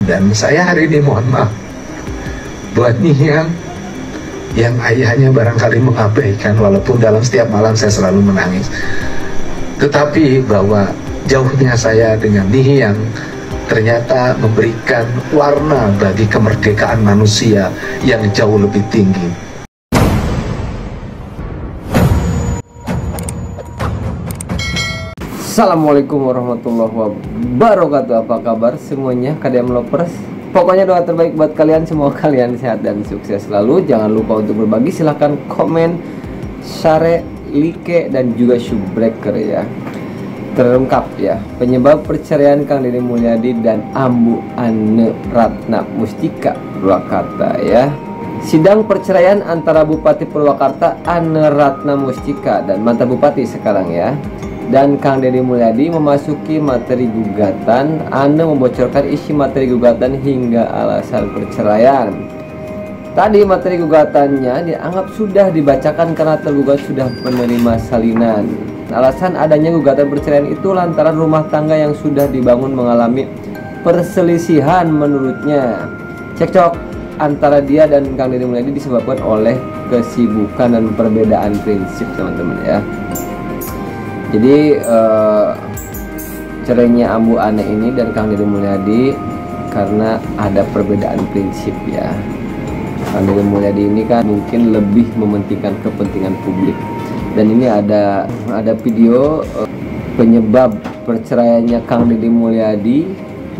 Dan saya hari ini mohon maaf buat Nihiang yang ayahnya barangkali mengabaikan, walaupun dalam setiap malam saya selalu menangis. Tetapi bahwa jauhnya saya dengan Nihiang ternyata memberikan warna bagi kemerdekaan manusia yang jauh lebih tinggi. Assalamualaikum warahmatullahi wabarakatuh. Apa kabar semuanya, KDM Lovers? Pokoknya doa terbaik buat kalian, semoga kalian sehat dan sukses selalu. Jangan lupa untuk berbagi, silahkan komen, share, like, dan juga subbreaker ya. Terungkap ya penyebab perceraian Kang Deddy Mulyadi dan Ambu Ane Ratna Mustika Purwakarta ya. Sidang perceraian antara Bupati Purwakarta Ane Ratna Mustika dan mantan Bupati sekarang ya, dan Kang Deddy Mulyadi memasuki materi gugatan. Ane membocorkan isi materi gugatan hingga alasan perceraian. Tadi materi gugatannya dianggap sudah dibacakan karena tergugat sudah menerima salinan. Alasan adanya gugatan perceraian itu lantaran rumah tangga yang sudah dibangun mengalami perselisihan menurutnya. Cekcok antara dia dan Kang Deddy Mulyadi disebabkan oleh kesibukan dan perbedaan prinsip, teman-teman ya. Jadi cerainya Ambu Ane ini dan Kang Deddy Mulyadi karena ada perbedaan prinsip ya. Kang Deddy Mulyadi ini kan mungkin lebih mementingkan kepentingan publik. Dan ini ada video penyebab perceraiannya Kang Deddy Mulyadi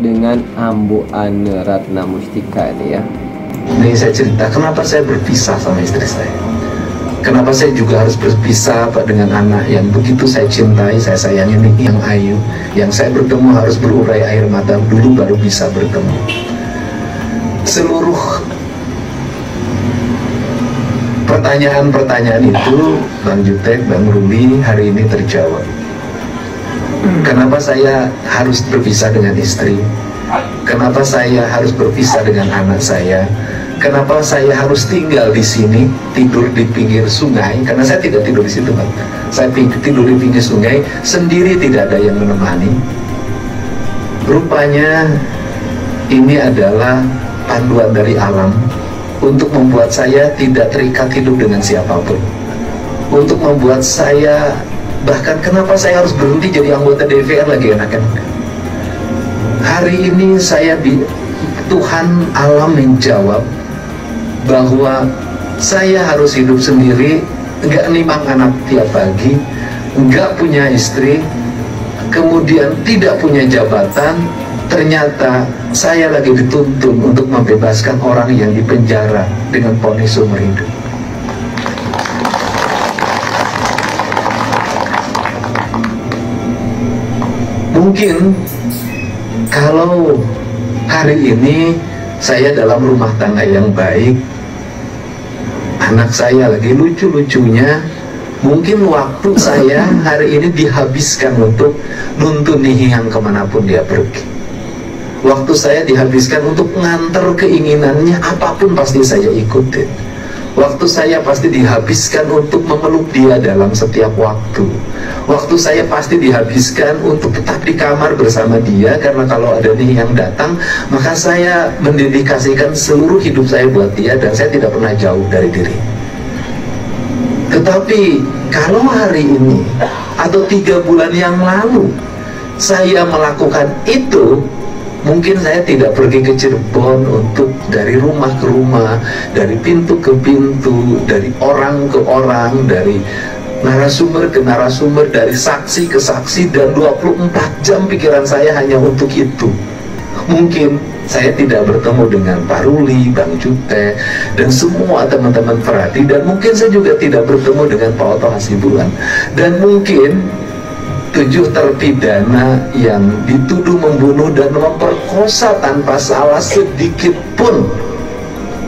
dengan Ambu Ane Ratna Mustika ini ya. Ini saya cerita kenapa saya berpisah sama istri saya. Kenapa saya juga harus berpisah Pak dengan anak yang begitu saya cintai, saya sayangi, yang ayu, yang saya bertemu harus berurai air mata dulu baru bisa bertemu. Seluruh pertanyaan-pertanyaan itu Bang Jutek, Bang Ruli hari ini terjawab. Kenapa saya harus berpisah dengan istri? Kenapa saya harus berpisah dengan anak saya? Kenapa saya harus tinggal di sini, tidur di pinggir sungai? Karena saya tidak tidur di situ, Bang. Saya tidur di pinggir sungai sendiri, tidak ada yang menemani. Rupanya ini adalah panduan dari alam untuk membuat saya tidak terikat hidup dengan siapapun. Untuk membuat saya, bahkan kenapa saya harus berhenti jadi anggota DPR lagi enak-enak. Hari ini Tuhan alam menjawab bahwa saya harus hidup sendiri, nggak nimang anak tiap pagi, nggak punya istri, kemudian tidak punya jabatan. Ternyata saya lagi dituntun untuk membebaskan orang yang dipenjara dengan vonis seumur hidup. Mungkin kalau hari ini saya dalam rumah tangga yang baik, anak saya lagi lucu-lucunya, mungkin waktu saya hari ini dihabiskan untuk nuntun Nihiang kemanapun dia pergi. Waktu saya dihabiskan untuk nganter keinginannya, apapun pasti saya ikutin. Waktu saya pasti dihabiskan untuk memeluk dia dalam setiap waktu. Waktu saya pasti dihabiskan untuk tetap di kamar bersama dia, karena kalau ada nih yang datang, maka saya mendedikasikan seluruh hidup saya buat dia, dan saya tidak pernah jauh dari diri. Tetapi kalau hari ini atau 3 bulan yang lalu saya melakukan itu, mungkin saya tidak pergi ke Cirebon untuk dari rumah ke rumah, dari pintu ke pintu, dari orang ke orang, dari narasumber ke narasumber, dari saksi ke saksi, dan 24 jam pikiran saya hanya untuk itu. Mungkin saya tidak bertemu dengan Pak Ruli, Bang Jutek, dan semua teman-teman Feradi, dan mungkin saya juga tidak bertemu dengan Pak Oto Hasibuan, dan mungkin 7 terpidana yang dituduh membunuh dan memperkosa tanpa salah sedikit pun,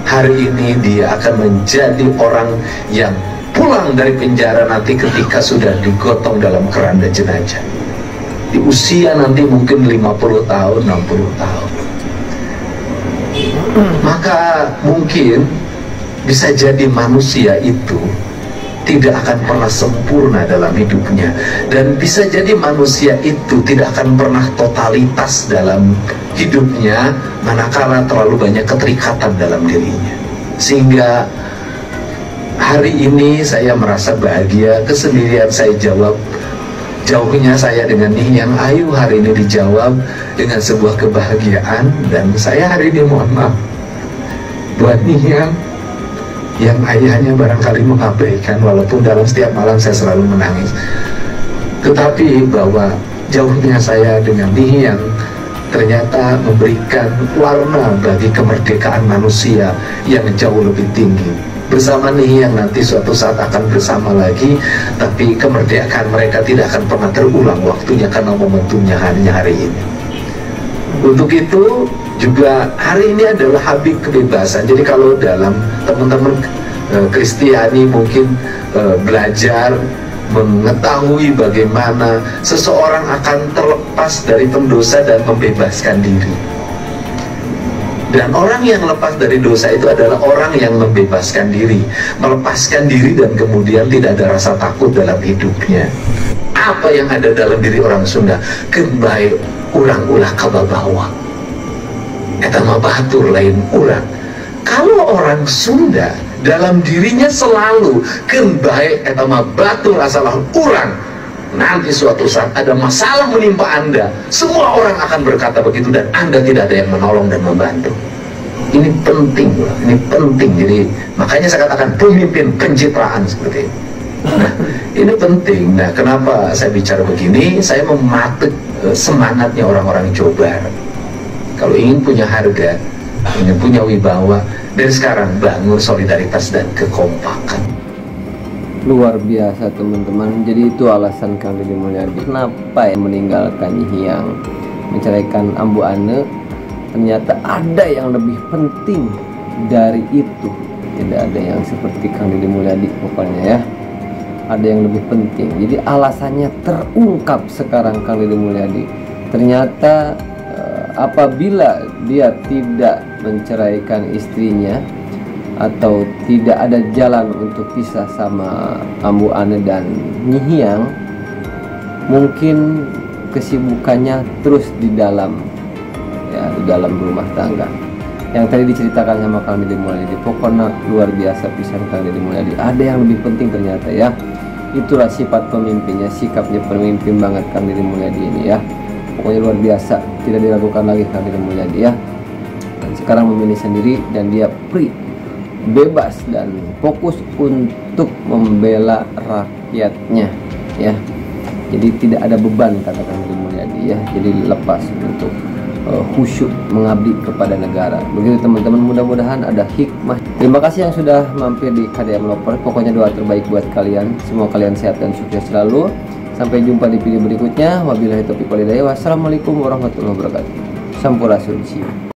hari ini dia akan menjadi orang yang pulang dari penjara nanti ketika sudah digotong dalam keranda jenazah. Di usia nanti mungkin 50 tahun, 60 tahun. Maka mungkin bisa jadi manusia itu tidak akan pernah sempurna dalam hidupnya, dan bisa jadi manusia itu tidak akan pernah totalitas dalam hidupnya manakala terlalu banyak keterikatan dalam dirinya. Sehingga hari ini saya merasa bahagia, kesendirian saya jawab, jauhnya saya dengan Nihiang Ayu hari ini dijawab dengan sebuah kebahagiaan. Dan saya hari ini mohon maaf buat Nihiang yang ayahnya barangkali mengabaikan, walaupun dalam setiap malam saya selalu menangis. Tetapi bahwa jauhnya saya dengan Nihiang ternyata memberikan warna bagi kemerdekaan manusia yang jauh lebih tinggi. Bersama Nihiang nanti suatu saat akan bersama lagi, tapi kemerdekaan mereka tidak akan pernah terulang waktunya karena momentumnya hanya hari ini. Untuk itu juga hari ini adalah Habib kebebasan. Jadi kalau dalam teman-teman Kristiani mungkin belajar mengetahui bagaimana seseorang akan terlepas dari pendosa dan membebaskan diri. Dan orang yang lepas dari dosa itu adalah orang yang membebaskan diri, melepaskan diri, dan kemudian tidak ada rasa takut dalam hidupnya. Apa yang ada dalam diri orang Sunda? Kembali urang ulah kababawa. Eta mah batur lain urang. Kalau orang Sunda dalam dirinya selalu kembali eta mah batur asalah urang. Nanti suatu saat ada masalah menimpa Anda, semua orang akan berkata begitu dan Anda tidak ada yang menolong dan membantu. Ini penting, ini penting. Jadi makanya saya katakan pemimpin pencitraan seperti ini. Nah, ini penting. Nah, kenapa saya bicara begini? Saya mematuk semangatnya orang-orang Jawa Barat. Kalau ingin punya harga, ingin punya wibawa, dari sekarang bangun solidaritas dan kekompakan. Luar biasa teman-teman. Jadi itu alasan Kang Deddy Mulyadi kenapa yang meninggalkan Nihiang, menceraikan Ambu Ane. Ternyata ada yang lebih penting dari itu. Tidak ada yang seperti Kang Deddy Mulyadi pokoknya ya. Ada yang lebih penting. Jadi alasannya terungkap sekarang Kang Deddy Mulyadi. Ternyata apabila dia tidak menceraikan istrinya atau tidak ada jalan untuk pisah sama Ambu Ane dan Nihiang, mungkin kesibukannya terus di dalam rumah tangga yang tadi diceritakan sama Kang Deddy Mulyadi. Pokoknya luar biasa pisan Kang Deddy Mulyadi. Ada yang lebih penting ternyata ya. Itulah sifat pemimpinnya, sikapnya pemimpin banget Kang Deddy Mulyadi ini ya. Pokoknya luar biasa, tidak diragukan lagi Kang Deddy Mulyadi ya. Dan sekarang memilih sendiri dan dia free, bebas dan fokus untuk membela rakyatnya ya. Jadi tidak ada beban kata Kang Deddy Mulyadi ya. Jadi lepas untuk khusyuk mengabdi kepada negara. Begitu teman-teman, mudah-mudahan ada hikmah. Terima kasih yang sudah mampir di KDM Lovers. Pokoknya doa terbaik buat kalian. Semoga kalian sehat dan sukses selalu. Sampai jumpa di video berikutnya. Wabillahi taufiq walhidayah. Wassalamualaikum warahmatullahi wabarakatuh. Sampurasun.